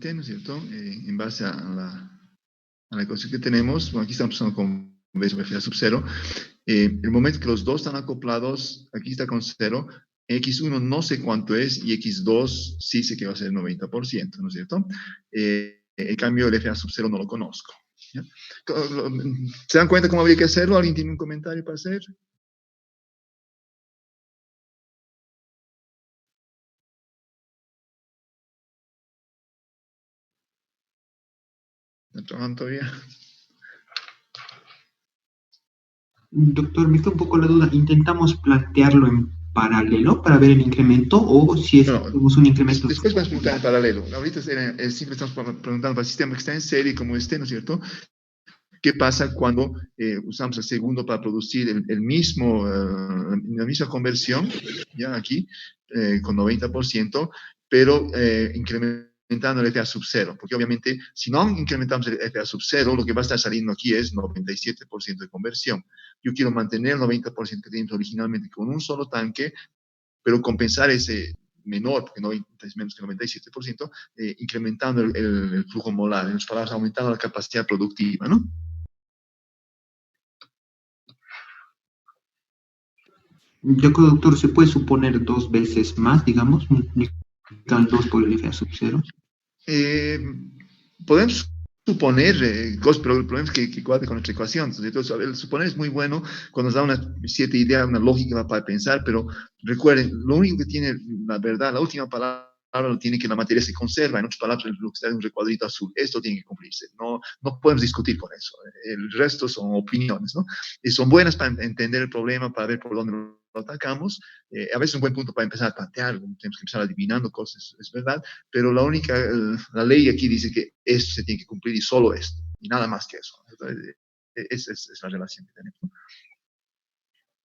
¿no es cierto? En base a la ecuación que tenemos, bueno, aquí estamos usando con B sobre F a sub 0, el momento que los dos están acoplados, aquí está con 0, X1 no sé cuánto es y X2 sí sé que va a ser el 90%, ¿no es cierto? En cambio, el F a sub 0 no lo conozco. ¿Ya? ¿Se dan cuenta cómo habría que hacerlo? ¿Alguien tiene un comentario para hacer? ¿Están trabajando todavía? Doctor, me queda un poco la duda. ¿Intentamos plantearlo en paralelo para ver el incremento o si es No, tenemos un incremento después vamos a preguntar en molar? paralelo. Ahorita siempre estamos preguntando para el sistema que está en serie como este, ¿no es cierto? ¿Qué pasa cuando usamos el segundo para producir la misma conversión, ya aquí, con 90%, pero incrementando el FA sub 0? Porque obviamente, si no incrementamos el FA sub 0, lo que va a estar saliendo aquí es 97% de conversión. Yo quiero mantener el 90% que teníamos originalmente con un solo tanque, pero compensar ese menor, porque 90 es menos que 97%, incrementando el flujo molar, en otras palabras, aumentando la capacidad productiva, ¿no? Yo creo, doctor, ¿se puede suponer dos veces más, digamos, multiplicando 2 por el FA sub 0? Eh, podemos suponer cosas, pero el problema es que cuadre con nuestra ecuación. Entonces, el suponer es muy bueno cuando nos da una cierta idea, una lógica para pensar, pero recuerden, lo único que tiene la verdad, la última palabra lo tiene que la materia se conserva, en otras palabras, lo que está en un recuadrito azul, esto tiene que cumplirse, no podemos discutir con eso, el resto son opiniones, ¿no? Y son buenas para entender el problema, para ver por dónde lo atacamos, a veces es un buen punto para empezar a plantear, tenemos que empezar adivinando cosas, es verdad, pero la ley aquí dice que esto se tiene que cumplir y solo esto, y nada más que eso. Entonces, esa es la relación que tenemos, ¿no?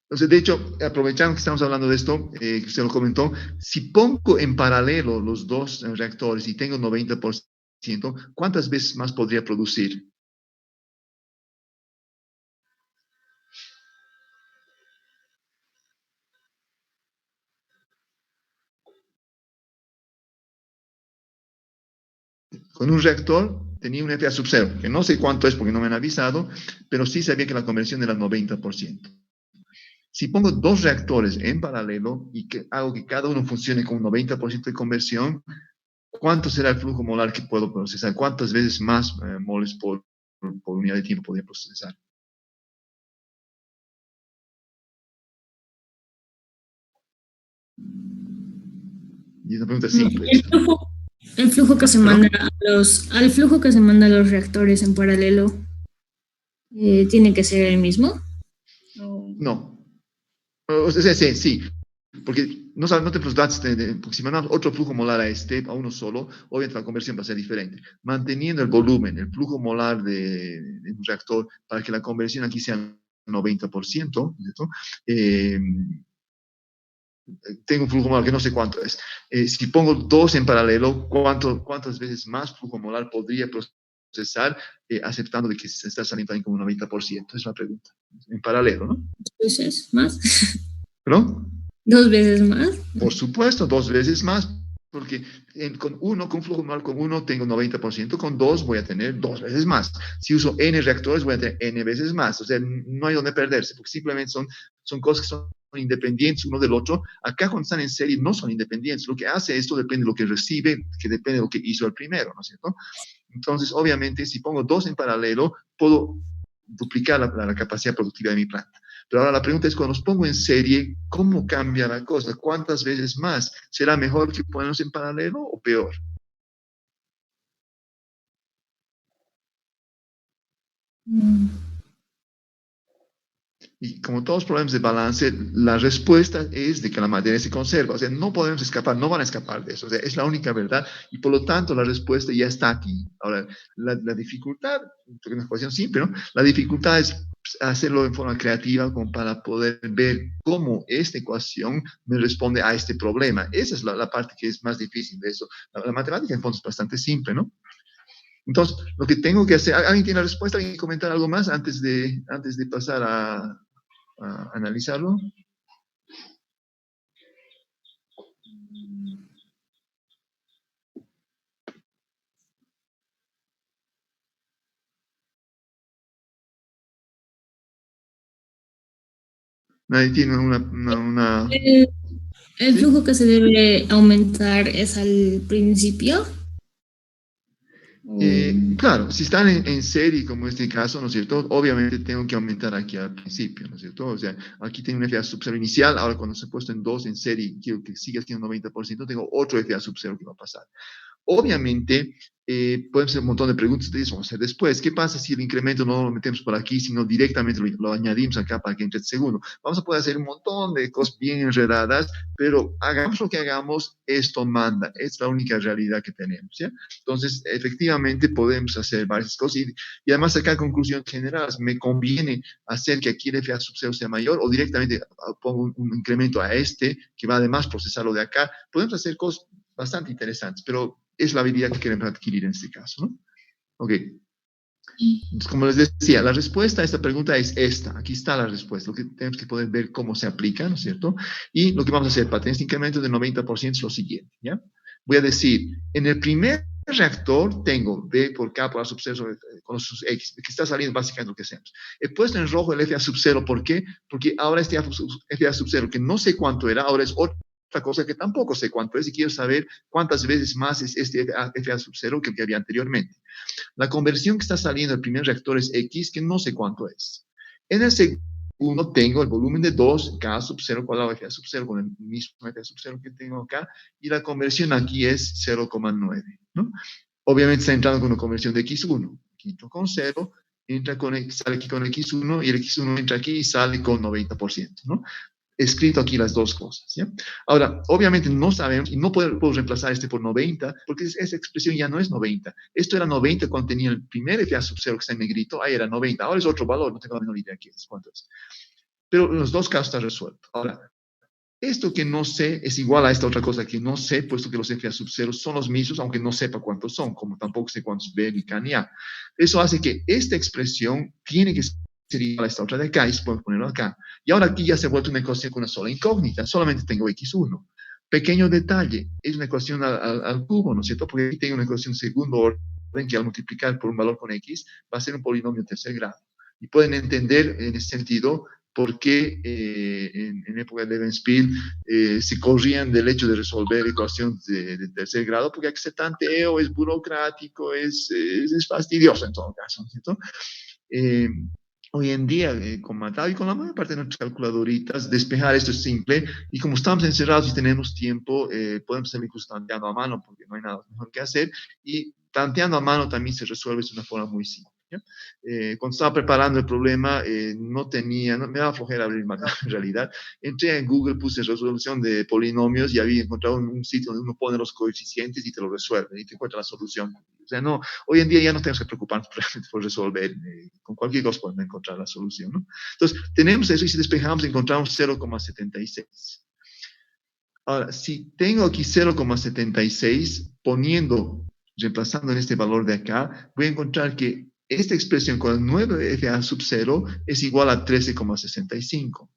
Entonces, de hecho, aprovechando que estamos hablando de esto, que usted lo comentó, si pongo en paralelo los dos reactores y tengo 90%, ¿cuántas veces más podría producir? Con un reactor tenía un FA sub 0, que no sé cuánto es porque no me han avisado, pero sí sabía que la conversión era 90%. Si pongo dos reactores en paralelo y que hago que cada uno funcione con un 90% de conversión, ¿cuánto será el flujo molar que puedo procesar? ¿Cuántas veces más moles por unidad de tiempo podría procesar? Y esa pregunta es simple. El flujo que se manda ¿Perdón? al flujo que se manda a los reactores en paralelo, tiene que ser el mismo. No. O sea, sí, sí. Porque no te preguntaste, porque si mandamos otro flujo molar a uno solo, obviamente la conversión va a ser diferente. Manteniendo el volumen, el flujo molar de un reactor, para que la conversión aquí sea 90%, ¿cierto? Eh, tengo un flujo molar que no sé cuánto es. Si pongo dos en paralelo, ¿cuántas veces más flujo molar podría procesar aceptando de que se está saliendo también como un 90%? Es la pregunta. En paralelo, ¿no? Dos veces más. ¿Perdón? Dos veces más. Por supuesto, dos veces más, porque con flujo molar con uno tengo 90%, con dos voy a tener dos veces más. Si uso N reactores voy a tener N veces más. O sea, no hay donde perderse, porque simplemente son cosas que son independientes uno del otro. Acá cuando están en serie no son independientes. Lo que hace esto depende de lo que recibe, que depende de lo que hizo el primero, ¿no es cierto? Entonces, obviamente, si pongo dos en paralelo, puedo duplicar la capacidad productiva de mi planta. Pero ahora la pregunta es, cuando los pongo en serie, ¿cómo cambia la cosa? ¿Cuántas veces más? ¿Será mejor que ponerlos en paralelo o peor? Y como todos los problemas de balance, la respuesta es de que la materia se conserva. O sea, no podemos escapar, no van a escapar de eso. O sea, es la única verdad y por lo tanto la respuesta ya está aquí. Ahora, la dificultad, es una ecuación simple, ¿no? La dificultad es hacerlo en forma creativa como para poder ver cómo esta ecuación me responde a este problema. Esa es la parte que es más difícil de eso. La matemática en fondo es bastante simple, ¿no? Entonces, lo que tengo que hacer, ¿alguien tiene la respuesta? ¿Alguien comentar algo más antes de pasar a analizarlo? Nadie tiene El, el ¿sí? flujo que se debe aumentar es al principio. Claro, si están en serie, como en este caso, ¿no es cierto? Obviamente tengo que aumentar aquí al principio, ¿no es cierto? O sea, aquí tengo un FA sub 0 inicial, ahora cuando se ha puesto en 2 en serie, quiero que siga siendo 90%, tengo otro FA sub 0 que va a pasar. Obviamente, pueden ser un montón de preguntas que vamos a hacer después. ¿Qué pasa si el incremento no lo metemos por aquí, sino directamente lo añadimos acá para que entre el segundo? Vamos a poder hacer un montón de cosas bien enredadas, pero hagamos lo que hagamos, esto manda. Es la única realidad que tenemos, ¿ya? Entonces, efectivamente, podemos hacer varias cosas y además sacar conclusiones generales. ¿Me conviene hacer que aquí el FA sub 0 sea mayor o directamente pongo un incremento a este que va además procesarlo de acá? Podemos hacer cosas bastante interesantes, pero es la habilidad que queremos adquirir en este caso, ¿no? Ok. Entonces, como les decía, la respuesta a esta pregunta es esta. Aquí está la respuesta. Lo que tenemos que poder ver cómo se aplica, ¿no es cierto? Y lo que vamos a hacer para tener este incremento del 90% es lo siguiente, ¿ya? Voy a decir, en el primer reactor tengo B por K por A sub 0 con sus X, que está saliendo básicamente lo que hacemos. He puesto en rojo el FA sub 0, ¿por qué? Porque ahora este FA sub 0, que no sé cuánto era, ahora es otra cosa que tampoco sé cuánto es y quiero saber cuántas veces más es este FA sub 0 que había anteriormente. La conversión que está saliendo del primer reactor es X, que no sé cuánto es. En el segundo tengo el volumen de 2, K sub 0 cuadrado de F sub 0 con el mismo F sub 0 que tengo acá, y la conversión aquí es 0,9, ¿no? Obviamente está entrando con una conversión de X1, quito con 0, entra con, sale aquí con X1, y el X1 entra aquí y sale con 90%, ¿no? Escrito aquí las dos cosas, ¿ya? Ahora, obviamente no sabemos, y no puedo reemplazar este por 90, porque esa expresión ya no es 90. Esto era 90 cuando tenía el primer FA sub 0 que está en negrito, ahí era 90. Ahora es otro valor, no tengo la menor idea cuánto es. Pero en los dos casos está resuelto. Ahora, esto que no sé es igual a esta otra cosa que no sé, puesto que los FA sub 0 son los mismos, aunque no sepa cuántos son, como tampoco sé cuántos B, ni K, ni A. Eso hace que esta expresión tiene que ser igual a esta otra de acá, y podemos ponerlo acá. Y ahora aquí ya se ha vuelto una ecuación con una sola incógnita, solamente tengo X1. Pequeño detalle, es una ecuación al cubo, ¿no es cierto? Porque aquí tengo una ecuación segundo orden que al multiplicar por un valor con X va a ser un polinomio de tercer grado. Y pueden entender en ese sentido por qué en época de Levenspiel se corrían del hecho de resolver ecuaciones de tercer grado, porque hay que ser tan teo, es burocrático, es fastidioso en todo caso, ¿cierto? Hoy en día, con Matado y con la mayor parte de nuestras calculadoritas, despejar esto es simple, y como estamos encerrados y tenemos tiempo, podemos hacerlo incluso tanteando a mano, porque no hay nada mejor que hacer, y tanteando a mano también se resuelve de una forma muy simple. Cuando estaba preparando el problema, no me daba flojera abrir Matado en realidad. Entré en Google, puse resolución de polinomios y había encontrado un sitio donde uno pone los coeficientes y te lo resuelve y te encuentra la solución. O sea, no, hoy en día ya no tenemos que preocuparnos por resolver, con cualquier cosa podemos encontrar la solución, ¿no? Entonces, tenemos eso y si despejamos encontramos 0,76. Ahora, si tengo aquí 0,76, reemplazando en este valor de acá, voy a encontrar que esta expresión con el 9FA sub 0 es igual a 13,65.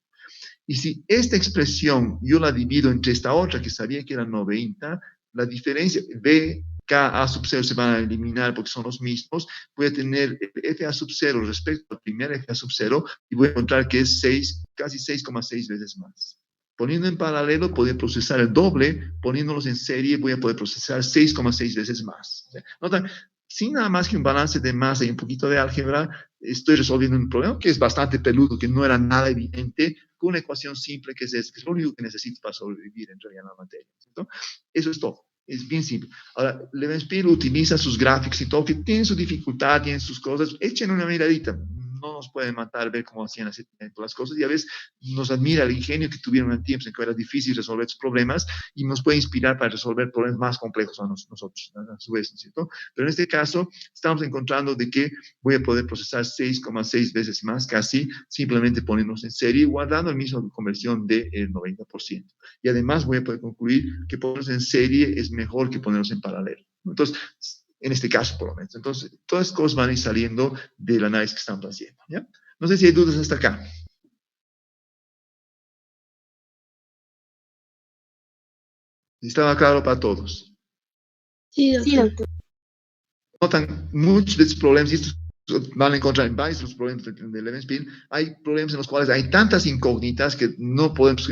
Y si esta expresión yo la divido entre esta otra que sabía que era 90, la diferencia, B, K, A sub 0 se van a eliminar porque son los mismos, voy a tener FA sub 0 respecto al primer FA sub 0 y voy a encontrar que es casi 6,6 veces más. Poniendo en paralelo, podría procesar el doble, poniéndolos en serie, voy a poder procesar 6,6 veces más. ¿Notan? Sin nada más que un balance de masa y un poquito de álgebra, estoy resolviendo un problema que es bastante peludo, que no era nada evidente, con una ecuación simple que es lo único que necesito para sobrevivir en realidad en la materia, ¿cierto? Eso es todo. Es bien simple. Ahora, Levenspiel utiliza sus gráficos y todo, que tienen su dificultad, tienen sus cosas. Echen una miradita. No nos pueden matar ver cómo hacían las cosas. Y a veces nos admira el ingenio que tuvieron en tiempos en que era difícil resolver estos problemas y nos puede inspirar para resolver problemas más complejos a nosotros, a su vez, ¿no es cierto? Pero en este caso, estamos encontrando de que voy a poder procesar 6,6 veces más casi, simplemente poniéndonos en serie, guardando el mismo conversión del 90%. Y además voy a poder concluir que ponernos en serie es mejor que ponernos en paralelo. Entonces, en este caso por lo menos. Entonces, todas las cosas van a ir saliendo del análisis que estamos haciendo, ¿ya? No sé si hay dudas hasta acá. Estaba claro para todos. Sí, doctor. Notan muchos de estos problemas, y estos van a encontrar en varios los problemas de Levin-Spin, hay problemas en los cuales hay tantas incógnitas que no podemos,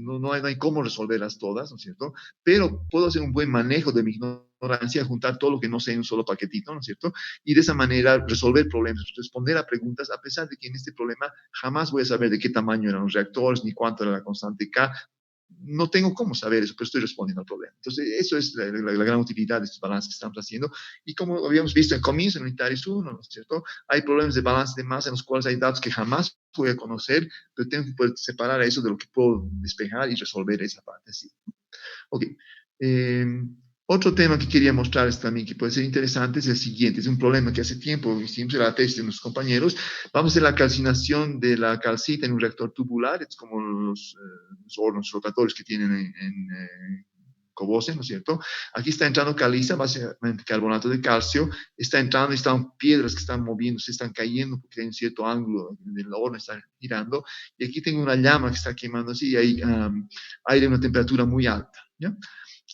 no hay cómo resolverlas todas, ¿no es cierto? Pero puedo hacer un buen manejo de mi ignorancia, juntar todo lo que no sé en un solo paquetito, ¿no es cierto? Y de esa manera resolver problemas, responder a preguntas, a pesar de que en este problema jamás voy a saber de qué tamaño eran los reactores, ni cuánto era la constante K. No tengo cómo saber eso, pero estoy respondiendo al problema. Entonces, eso es la gran utilidad de estos balances que estamos haciendo. Y como habíamos visto en comienzo, en unitarios 1, ¿no es cierto? Hay problemas de balance de masa en los cuales hay datos que jamás voy a conocer, pero tengo que poder separar eso de lo que puedo despejar y resolver esa parte. Sí. Ok. Otro tema que quería mostrarles también que puede ser interesante es el siguiente. Es un problema que hace tiempo hicimos en la tesis de nuestros compañeros. Vamos a hacer la calcinación de la calcita en un reactor tubular. Es como los hornos rotatorios que tienen en Cobose, ¿no es cierto? Aquí está entrando caliza, básicamente carbonato de calcio. Está entrando y están piedras que están moviéndose, están cayendo porque hay un cierto ángulo del horno, está girando. Y aquí tengo una llama que está quemándose y hay aire a una temperatura muy alta, ¿ya?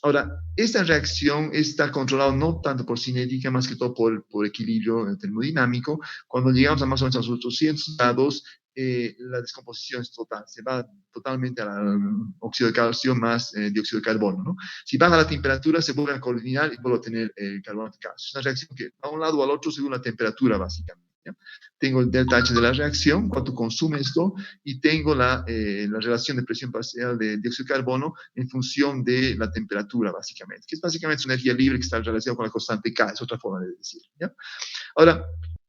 Ahora, esta reacción está controlada no tanto por cinética, más que todo por equilibrio termodinámico. Cuando llegamos a más o menos a los 800 grados, la descomposición es total, se va totalmente al óxido de calcio más dióxido de carbono, ¿no? Si baja la temperatura, se vuelve a coordinar y vuelve a tener carbonato de calcio. Es una reacción que va a un lado o al otro según la temperatura, básicamente, ¿ya? Tengo el delta H de la reacción, cuánto consume esto, y tengo la relación de presión parcial de dióxido de carbono en función de la temperatura, básicamente, que es básicamente una energía libre que está relacionada con la constante K, es otra forma de decir, ¿ya? Ahora,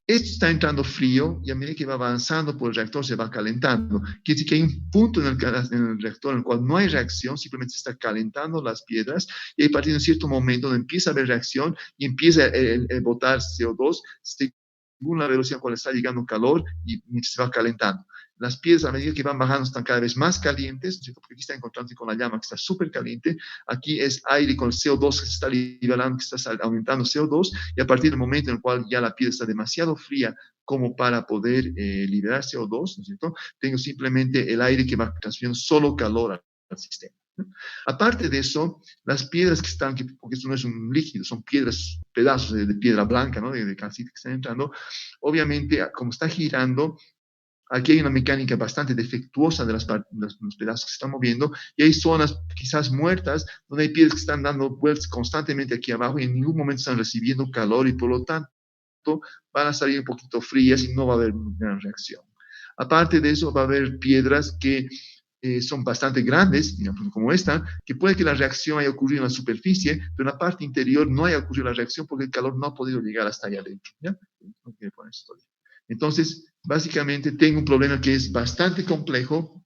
esto está entrando frío y a medida que va avanzando por el reactor se va calentando. Quiere decir que hay un punto en el reactor en el cual no hay reacción, simplemente se está calentando las piedras y a partir de un cierto momento donde empieza a haber reacción y empieza a botar CO2 según la velocidad a la cual está llegando calor y se va calentando. Las piedras a medida que van bajando están cada vez más calientes, porque aquí está encontrándose con la llama que está súper caliente, aquí es aire con el CO2 que se está liberando, que está aumentando CO2, y a partir del momento en el cual ya la piedra está demasiado fría como para poder liberar CO2, ¿no es cierto? Tengo simplemente el aire que va transfiriendo solo calor al sistema, ¿no? Aparte de eso, las piedras que están, porque esto no es un líquido, son piedras, pedazos de piedra blanca, ¿no? De calcita que están entrando, obviamente, como está girando, aquí hay una mecánica bastante defectuosa de los pedazos que se están moviendo y hay zonas quizás muertas donde hay piedras que están dando vueltas constantemente aquí abajo y en ningún momento están recibiendo calor y por lo tanto van a salir un poquito frías y no va a haber una gran reacción. Aparte de eso, va a haber piedras que son bastante grandes, digamos, como esta, que puede que la reacción haya ocurrido en la superficie, pero en la parte interior no haya ocurrido la reacción porque el calor no ha podido llegar hasta allá adentro, ¿ya? No quiero poner esto. Entonces, básicamente tengo un problema que es bastante complejo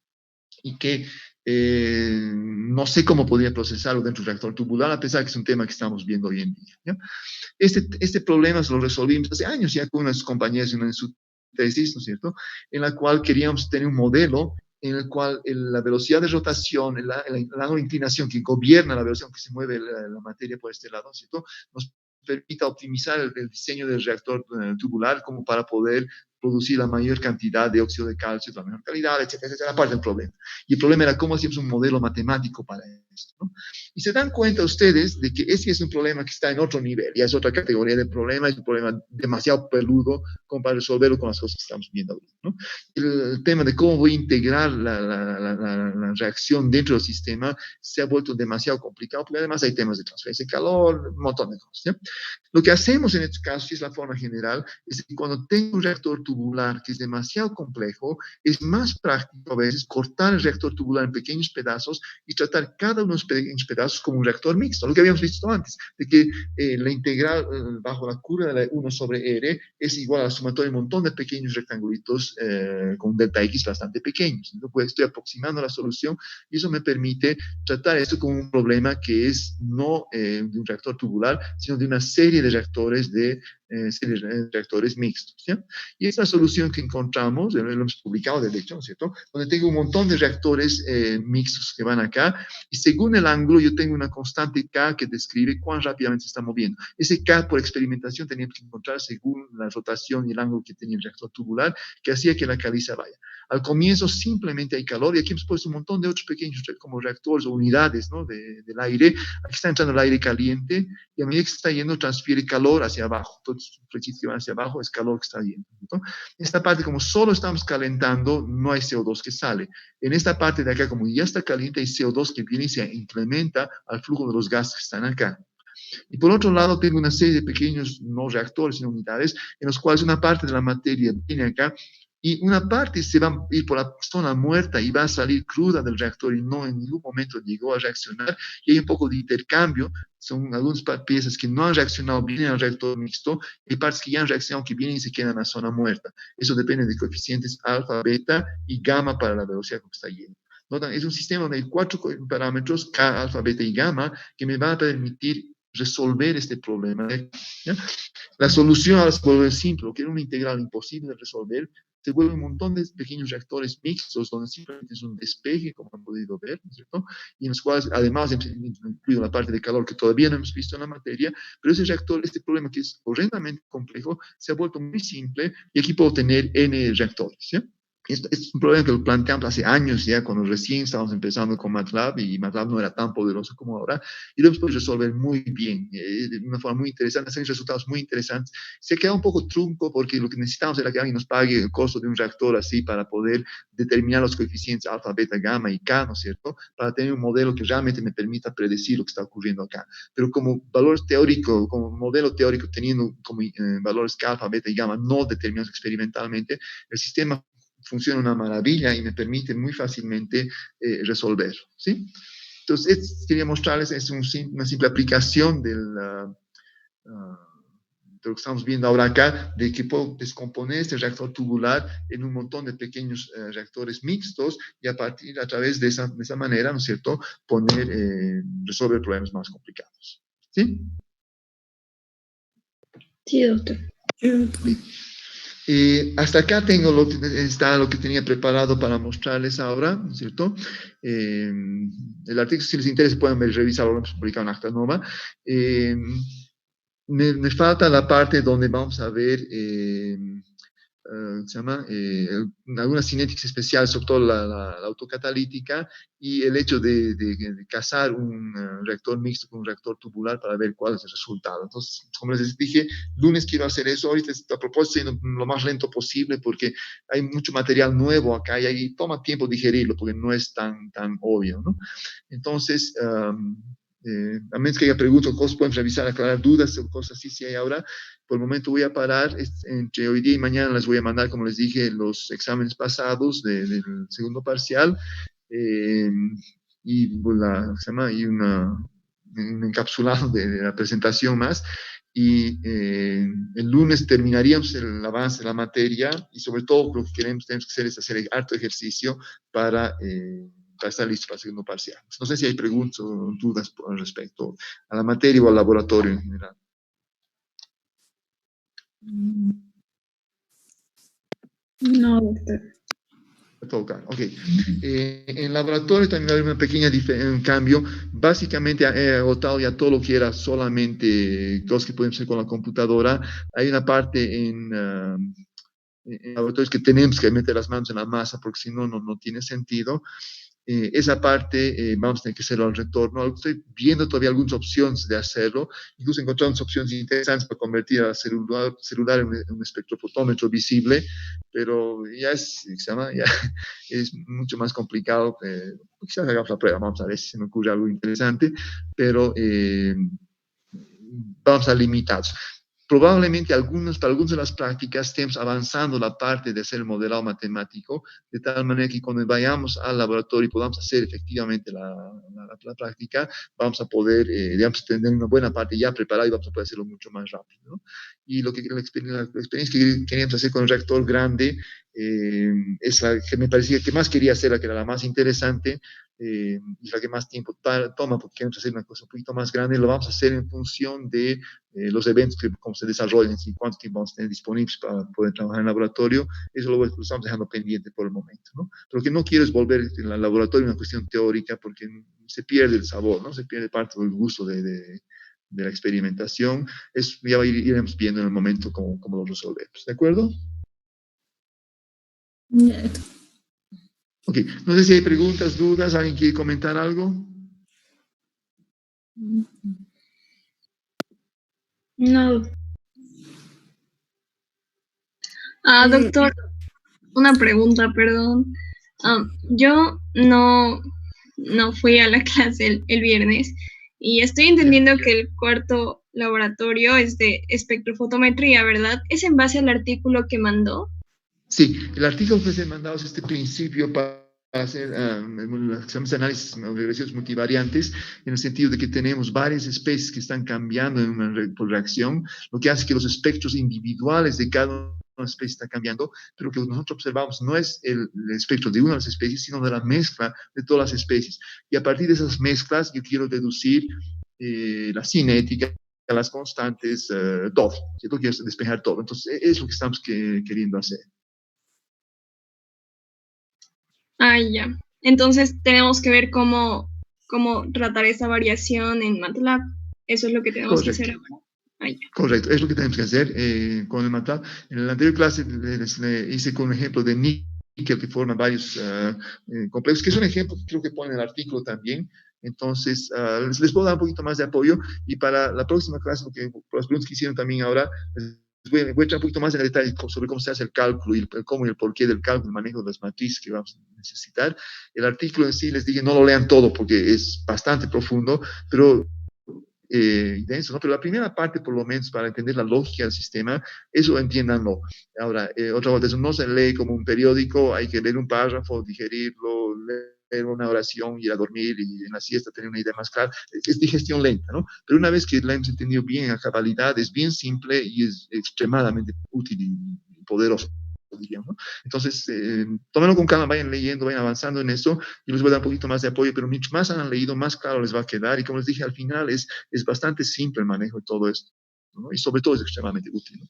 y que no sé cómo podría procesarlo dentro del reactor tubular, a pesar que es un tema que estamos viendo hoy en día, ¿ya? Este problema lo resolvimos hace años ya con unas compañeras en su tesis, ¿no es cierto?, en la cual queríamos tener un modelo en el cual la velocidad de rotación, el ángulo de inclinación que gobierna la velocidad que se mueve la materia por este lado, ¿no es cierto?, nos permita optimizar el diseño del reactor tubular como para poder producir la mayor cantidad de óxido de calcio, de la mejor calidad, etcétera, etcétera, aparte del problema. Y el problema era cómo hacíamos un modelo matemático para esto, ¿no? Y se dan cuenta ustedes de que ese es un problema que está en otro nivel, ya es otra categoría de problema, es un problema demasiado peludo como para resolverlo con las cosas que estamos viendo ahorita, ¿no? El tema de cómo voy a integrar la reacción dentro del sistema se ha vuelto demasiado complicado, porque además hay temas de transferencia de calor, un montón de cosas, ¿ya? Lo que hacemos en estos casos, y es la forma general, es que cuando tengo un reactor tubular que es demasiado complejo, es más práctico a veces cortar el reactor tubular en pequeños pedazos y tratar cada uno de los pequeños pedazos como un reactor mixto, lo que habíamos visto antes, de que la integral bajo la curva de la 1 sobre R es igual a la sumatoria de un montón de pequeños rectangulitos con un delta X bastante pequeños. Entonces, pues, estoy aproximando la solución y eso me permite tratar esto como un problema que es no de un reactor tubular, sino de una serie de reactores reactores mixtos, ¿ya? Y esta solución que encontramos, lo hemos publicado de hecho, ¿no es cierto?, donde tengo un montón de reactores mixtos que van acá, y según el ángulo yo tengo una constante K que describe cuán rápidamente se está moviendo. Ese K por experimentación teníamos que encontrar según la rotación y el ángulo que tenía el reactor tubular, que hacía que la caliza vaya. Al comienzo simplemente hay calor, y aquí hemos puesto un montón de otros pequeños como reactores o unidades, ¿no? Del aire. Aquí está entrando el aire caliente, y a medida que se está yendo transfiere calor hacia abajo. Todos los flechitos que van hacia abajo es calor que está yendo, ¿no? Esta parte, como solo estamos calentando, no hay CO2 que sale. En esta parte de acá, como ya está caliente, hay CO2 que viene y se incrementa al flujo de los gases que están acá. Y por otro lado, tengo una serie de pequeños, no reactores, sino unidades, en los cuales una parte de la materia viene acá y una parte se va a ir por la zona muerta y va a salir cruda del reactor y no en ningún momento llegó a reaccionar. Y hay un poco de intercambio. Son algunas piezas que no han reaccionado, vienen al reactor mixto, y partes que ya han reaccionado, que vienen y se quedan en la zona muerta. Eso depende de coeficientes alfa, beta y gamma para la velocidad con que está yendo. ¿Notan? Es un sistema de 4 parámetros, K, alfa, beta y gamma, que me va a permitir resolver este problema. ¿Ya? La solución ahora se vuelve simple, lo que era una integral imposible de resolver, se vuelve un montón de pequeños reactores mixtos, donde simplemente es un despeje, como han podido ver, ¿no es cierto? Y en los cuales, además, incluido la parte de calor que todavía no hemos visto en la materia, pero ese reactor, este problema que es horrendamente complejo, se ha vuelto muy simple, y aquí puedo tener N reactores, ¿sí? Es un problema que lo planteamos hace años ya, cuando recién estábamos empezando con MATLAB, y MATLAB no era tan poderoso como ahora, y lo hemos podido resolver muy bien, de una forma muy interesante, hacen resultados muy interesantes. Se queda un poco trunco porque lo que necesitamos era que alguien nos pague el costo de un reactor así para poder determinar los coeficientes alfa, beta, gamma y K, ¿no es cierto? Para tener un modelo que realmente me permita predecir lo que está ocurriendo acá. Pero como valor teórico, como modelo teórico, teniendo como valores K, alfa, beta y gamma no determinados experimentalmente, el sistema funciona una maravilla y me permite muy fácilmente resolver, ¿sí? Entonces, quería mostrarles, es una simple aplicación de lo que estamos viendo ahora acá, de que puedo descomponer este reactor tubular en un montón de pequeños reactores mixtos, y a través de esa manera, ¿no es cierto?, resolver problemas más complicados. ¿Sí? Sí, doctor. Hasta acá tengo lo que tenía preparado para mostrarles ahora, ¿no es cierto? El artículo, si les interesa, pueden revisarlo, lo hemos publicado en Acta Nova. Me falta la parte donde vamos a ver se llama, algunas cinéticas especiales, sobre todo la autocatalítica, y el hecho de casar un reactor mixto con un reactor tubular para ver cuál es el resultado. Entonces, como les dije, lunes quiero hacer eso. Ahorita a propósito, siendo lo más lento posible, porque hay mucho material nuevo acá, y ahí toma tiempo digerirlo, porque no es tan obvio, ¿no? Entonces, a menos que haya preguntas, cosas pueden revisar, aclarar dudas o cosas así, si hay ahora. Por el momento voy a parar. Entre hoy día y mañana les voy a mandar, como les dije, los exámenes pasados del segundo parcial, y, un encapsulado de la presentación más. Y el lunes terminaríamos el avance de la materia, y sobre todo lo que tenemos que hacer es hacer harto ejercicio para estar listo para el segundo parcial. No sé si hay preguntas o dudas respecto a la materia o al laboratorio en general. No, doctor. Tocar. Ok. En laboratorio también va a haber una pequeña un cambio. Básicamente he agotado ya todo lo que era solamente cosas que pueden ser con la computadora. Hay una parte en laboratorios que tenemos que meter las manos en la masa, porque si no, no tiene sentido. Esa parte vamos a tener que hacerlo al retorno. Estoy viendo todavía algunas opciones de hacerlo. Incluso encontramos opciones interesantes para convertir al celular en un espectrofotómetro visible, pero ya ya es mucho más complicado. Quizás hagamos la prueba, vamos a ver si se me ocurre algo interesante, pero vamos a limitados. Probablemente para algunas de las prácticas estemos avanzando la parte de hacer el modelado matemático, de tal manera que cuando vayamos al laboratorio y podamos hacer efectivamente la práctica, vamos a poder, digamos, tener una buena parte ya preparada, y vamos a poder hacerlo mucho más rápido, ¿no? Y la experiencia que queríamos hacer con el reactor grande es la que me parecía que más quería hacer, la que era la más interesante, y la que más tiempo toma, porque queremos hacer una cosa un poquito más grande. Lo vamos a hacer en función de los eventos, cómo se desarrollan y cuánto tiempo vamos a tener disponibles para poder trabajar en el laboratorio. Eso lo estamos dejando pendiente por el momento, ¿no? Pero lo que no quiero es volver al laboratorio una cuestión teórica, porque se pierde el sabor, ¿no? Se pierde parte del gusto de la experimentación. Ya iremos viendo en el momento cómo lo resolvemos. ¿De acuerdo? Ya, doctor. Ok, no sé si hay preguntas, dudas, ¿alguien quiere comentar algo? No. Doctor, una pregunta, perdón. Yo no fui a la clase el viernes y estoy entendiendo que el cuarto laboratorio es de espectrofotometría, ¿verdad? ¿Es en base al artículo que mandó? Sí, el artículo que se mandado es este principio para hacer los análisis de regresiones multivariantes, en el sentido de que tenemos varias especies que están cambiando por reacción, lo que hace que los espectros individuales de cada una especie está cambiando, pero lo que nosotros observamos no es el espectro de una de las especies, sino de la mezcla de todas las especies. Y a partir de esas mezclas, yo quiero deducir la cinética, las constantes, todo, ¿cierto? Quiero despejar todo. Entonces, es lo que estamos queriendo hacer. Ya. Entonces tenemos que ver cómo tratar esa variación en MATLAB. Eso es lo que tenemos que hacer ahora. Ya. Correcto, es lo que tenemos que hacer con el MATLAB. En la anterior clase les hice con un ejemplo de níquel que forma varios complejos, que es un ejemplo que creo que pone en el artículo también. Entonces, les puedo dar un poquito más de apoyo y para la próxima clase, por las preguntas que hicieron también ahora, voy a entrar un poquito más en detalle sobre cómo se hace el cálculo y el cómo y el porqué del cálculo, el manejo de las matrices que vamos a necesitar. El artículo en sí, les dije, no lo lean todo porque es bastante profundo, pero denso, ¿no? Pero la primera parte, por lo menos, para entender la lógica del sistema, eso entiéndanlo. Ahora, otra vez, eso no se lee como un periódico, hay que leer un párrafo, digerirlo, leer una oración, ir a dormir y en la siesta tener una idea más clara. Es digestión lenta, ¿no? Pero una vez que la hemos entendido bien a cabalidad, es bien simple y es extremadamente útil y poderoso, diríamos, ¿no? Entonces, tómenlo con calma, vayan leyendo, vayan avanzando en eso. Yo les voy a dar un poquito más de apoyo, pero mientras más han leído, más claro les va a quedar. Y como les dije, al final es bastante simple el manejo de todo esto, ¿no? Y sobre todo es extremadamente útil, ¿no?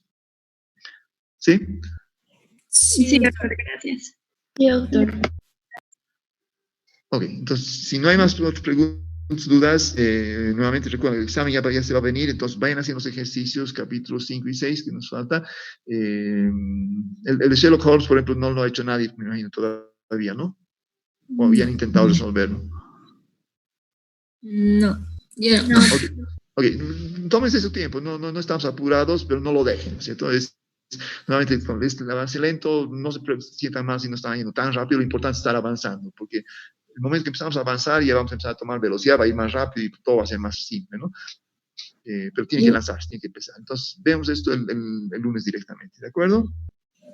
¿Sí? Sí, doctor, gracias. Sí, doctor. Ok, entonces, si no hay más preguntas, dudas, nuevamente recuerden, el examen ya se va a venir, entonces vayan haciendo los ejercicios, capítulos 5 y 6 que nos falta. El de Sherlock Holmes, por ejemplo, no lo ha hecho nadie, me imagino, todavía, ¿no? ¿O habían intentado resolverlo? No, ya no. Okay. Tómense su tiempo, no estamos apurados, pero no lo dejen, ¿cierto? Nuevamente, con el avance lento, no se sientan mal si no están yendo tan rápido, lo importante es estar avanzando, porque el momento que empezamos a avanzar ya vamos a empezar a tomar velocidad, va a ir más rápido y todo va a ser más simple, ¿no? Pero tiene que lanzarse, tiene que empezar. Entonces, vemos esto el lunes directamente, ¿de acuerdo?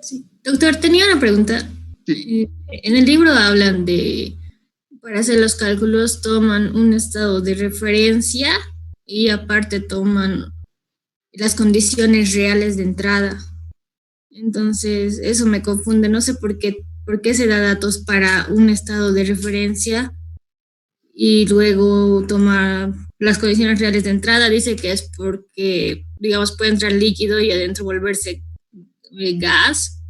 Sí. Doctor, tenía una pregunta. Sí. En el libro hablan de, para hacer los cálculos, toman un estado de referencia y aparte toman las condiciones reales de entrada. Entonces, eso me confunde. No sé por qué se da datos para un estado de referencia y luego tomar las condiciones reales de entrada. Dice que es porque, digamos, puede entrar líquido y adentro volverse gas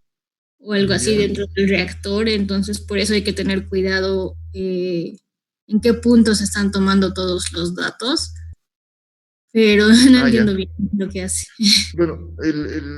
o algo así dentro del reactor. Entonces, por eso hay que tener cuidado en qué puntos se están tomando todos los datos. Pero no entiendo bien lo que hace. Bueno,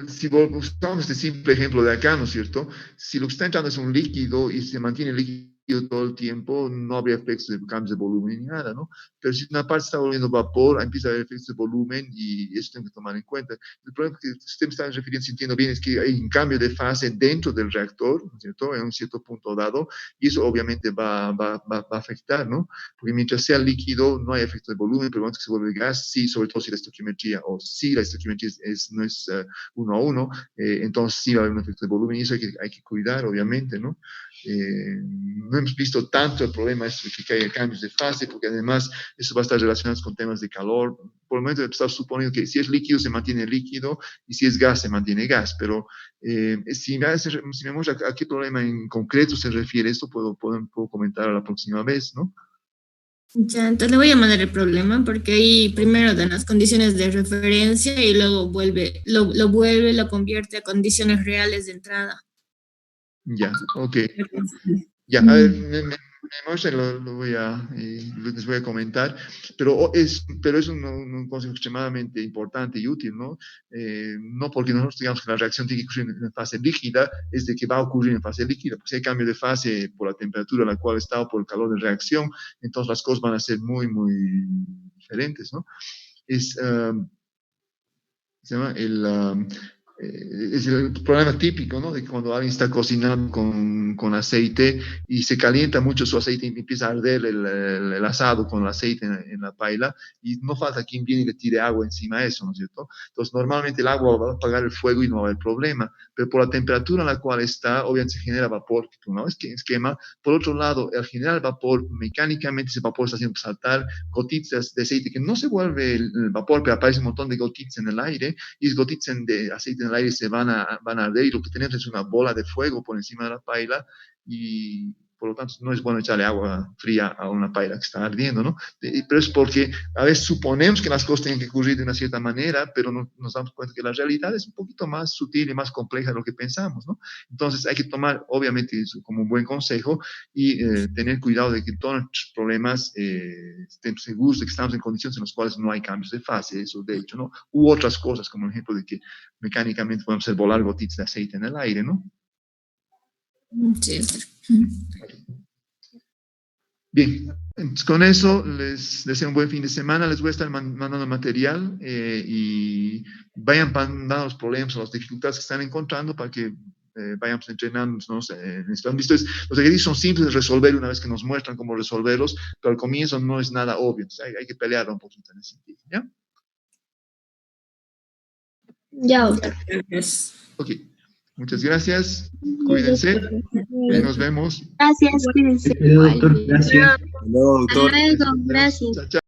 si buscamos este simple ejemplo de acá, ¿no es cierto? Si lo que está entrando es un líquido y se mantiene líquido todo el tiempo, no habría efectos de cambios de volumen ni nada, ¿no? Pero si una parte está volviendo vapor, empieza a haber efectos de volumen y eso tengo que tomar en cuenta. El problema que usted me está refiriendo, si entiendo bien, es que hay un cambio de fase dentro del reactor, ¿no es cierto? En un cierto punto dado, y eso obviamente va a afectar, ¿no? Porque mientras sea líquido, no hay efecto de volumen, pero antes que se vuelve gas, sí, sobre todo si la estoquiometría, o si la estoquiometría no es 1 a 1, entonces sí va a haber un efecto de volumen, y eso hay que cuidar, obviamente, ¿no? No hemos visto tanto el problema de que haya cambios de fase, porque además eso va a estar relacionado con temas de calor. Por el momento estamos suponiendo que si es líquido se mantiene líquido y si es gas se mantiene gas, pero si me muestra a qué problema en concreto se refiere esto, puedo comentar a la próxima vez, ¿no? Ya, entonces le voy a mandar el problema porque ahí primero dan las condiciones de referencia y luego lo convierte a condiciones reales de entrada. Ya, ok. Ya, a ver, muestra, les voy a comentar, pero es un consejo extremadamente importante y útil, ¿no? No porque nosotros digamos que la reacción tiene que ocurrir en fase líquida, es de que va a ocurrir en fase líquida, pues si hay cambio de fase por la temperatura a la cual está o por el calor de reacción, entonces las cosas van a ser muy, muy diferentes, ¿no? Se llama es el problema típico, ¿no? De cuando alguien está cocinando con aceite y se calienta mucho su aceite y empieza a arder el asado con el aceite en la paila y no falta quien viene y le tire agua encima de eso, ¿no es cierto? Entonces, normalmente el agua va a apagar el fuego y no va a haber problema, pero por la temperatura en la cual está, obviamente se genera vapor, que una vez que quema. Por otro lado, al generar vapor, mecánicamente ese vapor está haciendo saltar gotitas de aceite que no se vuelve el vapor, pero aparece un montón de gotitas en el aire y esas gotitas de aceite en el aire se van a arder y lo que tenemos es una bola de fuego por encima de la paila y por lo tanto no es bueno echarle agua fría a una paila que está ardiendo, ¿no? Pero es porque a veces suponemos que las cosas tienen que ocurrir de una cierta manera, pero nos damos cuenta que la realidad es un poquito más sutil y más compleja de lo que pensamos, ¿no? Entonces hay que tomar, obviamente, eso como un buen consejo y tener cuidado de que todos nuestros problemas estén seguros de que estamos en condiciones en las cuales no hay cambios de fase, eso de hecho, ¿no? U otras cosas, como el ejemplo de que mecánicamente podemos hacer volar gotitas de aceite en el aire, ¿no? Sí. Bien, entonces con eso les deseo un buen fin de semana. Les voy a estar mandando material y vayan mandando los problemas o las dificultades que están encontrando para que vayamos entrenándonos, ¿no? Han visto, los ejercicios son simples de resolver una vez que nos muestran cómo resolverlos, pero al comienzo no es nada obvio. Entonces hay que pelear un poquito en ese sentido, ¿ya? Ya, doctor. Ok, muchas gracias. Cuídense y nos vemos. Gracias, cuídense. Doctor, gracias. Hasta luego, doctor. Hasta luego, gracias. Chao, chao.